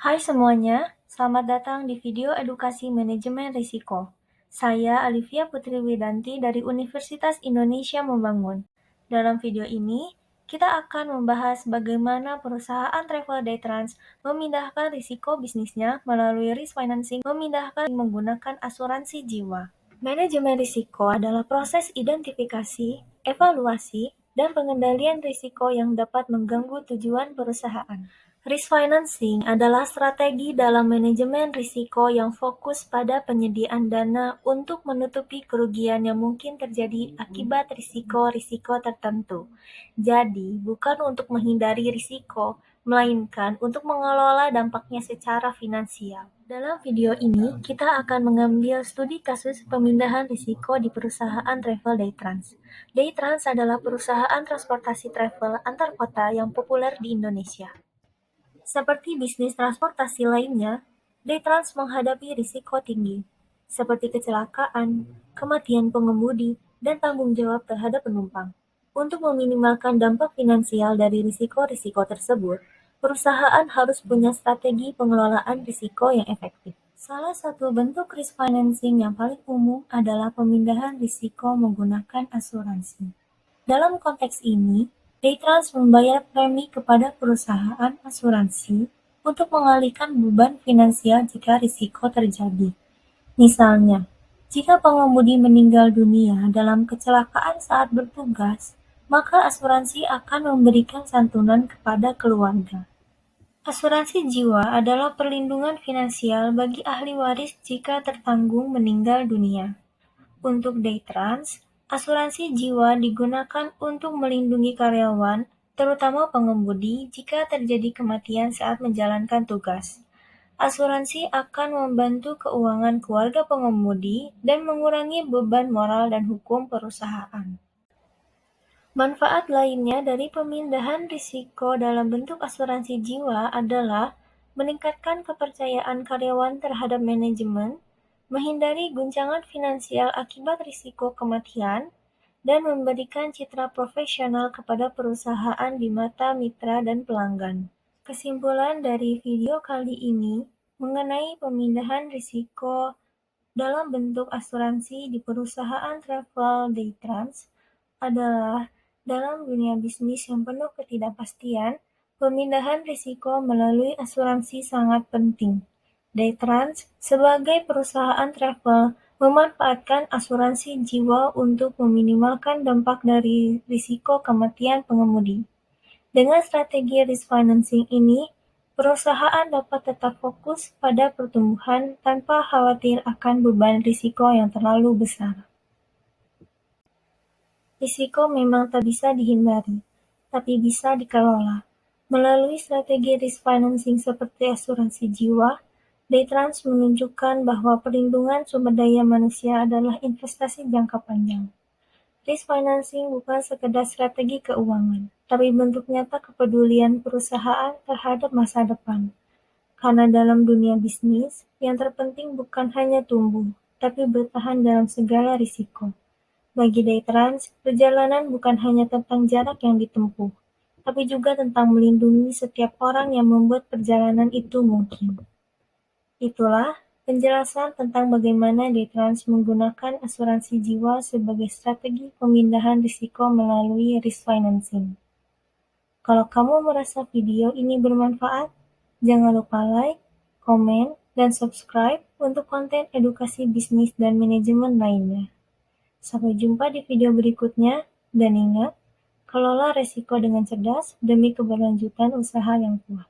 Hai semuanya, selamat datang di video edukasi manajemen risiko. Saya Alivia Putri Widanti dari Universitas Indonesia Membangun. Dalam video ini, kita akan membahas bagaimana perusahaan travel day trans memindahkan risiko bisnisnya melalui risk financing menggunakan asuransi jiwa. Manajemen risiko adalah proses identifikasi, evaluasi, dan pengendalian risiko yang dapat mengganggu tujuan perusahaan. Risk financing adalah strategi dalam manajemen risiko yang fokus pada penyediaan dana untuk menutupi kerugian yang mungkin terjadi akibat risiko-risiko tertentu. Jadi, bukan untuk menghindari risiko, melainkan untuk mengelola dampaknya secara finansial. Dalam video ini, kita akan mengambil studi kasus pemindahan risiko di perusahaan travel Daytrans. Daytrans adalah perusahaan transportasi travel antar kota yang populer di Indonesia. Seperti bisnis transportasi lainnya, Daytrans menghadapi risiko tinggi, seperti kecelakaan, kematian pengemudi, dan tanggung jawab terhadap penumpang. Untuk meminimalkan dampak finansial dari risiko-risiko tersebut, perusahaan harus punya strategi pengelolaan risiko yang efektif. Salah satu bentuk risk financing yang paling umum adalah pemindahan risiko menggunakan asuransi. Dalam konteks ini, Daytrans membayar premi kepada perusahaan asuransi untuk mengalihkan beban finansial jika risiko terjadi. Misalnya, jika pengemudi meninggal dunia dalam kecelakaan saat bertugas, maka asuransi akan memberikan santunan kepada keluarga. Asuransi jiwa adalah perlindungan finansial bagi ahli waris jika tertanggung meninggal dunia. Untuk Daytrans, asuransi jiwa digunakan untuk melindungi karyawan, terutama pengemudi, jika terjadi kematian saat menjalankan tugas. Asuransi akan membantu keuangan keluarga pengemudi dan mengurangi beban moral dan hukum perusahaan. Manfaat lainnya dari pemindahan risiko dalam bentuk asuransi jiwa adalah meningkatkan kepercayaan karyawan terhadap manajemen, menghindari guncangan finansial akibat risiko kematian, dan memberikan citra profesional kepada perusahaan di mata mitra dan pelanggan. Kesimpulan dari video kali ini mengenai pemindahan risiko dalam bentuk asuransi di perusahaan travel Daytrans adalah dalam dunia bisnis yang penuh ketidakpastian, pemindahan risiko melalui asuransi sangat penting. Daytrans sebagai perusahaan travel memanfaatkan asuransi jiwa untuk meminimalkan dampak dari risiko kematian pengemudi. Dengan strategi risk financing ini, perusahaan dapat tetap fokus pada pertumbuhan tanpa khawatir akan beban risiko yang terlalu besar. Risiko memang tak bisa dihindari, tapi bisa dikelola. Melalui strategi risk financing seperti asuransi jiwa, Daytrans menunjukkan bahwa perlindungan sumber daya manusia adalah investasi jangka panjang. Risk financing bukan sekedar strategi keuangan, tapi bentuk nyata kepedulian perusahaan terhadap masa depan. Karena dalam dunia bisnis, yang terpenting bukan hanya tumbuh, tapi bertahan dalam segala risiko. Bagi Daytrans, perjalanan bukan hanya tentang jarak yang ditempuh, tapi juga tentang melindungi setiap orang yang membuat perjalanan itu mungkin. Itulah penjelasan tentang bagaimana Daytrans menggunakan asuransi jiwa sebagai strategi pemindahan risiko melalui risk financing. Kalau kamu merasa video ini bermanfaat, jangan lupa like, komen, dan subscribe untuk konten edukasi bisnis dan manajemen lainnya. Sampai jumpa di video berikutnya, dan ingat, kelola resiko dengan cerdas demi keberlanjutan usaha yang kuat.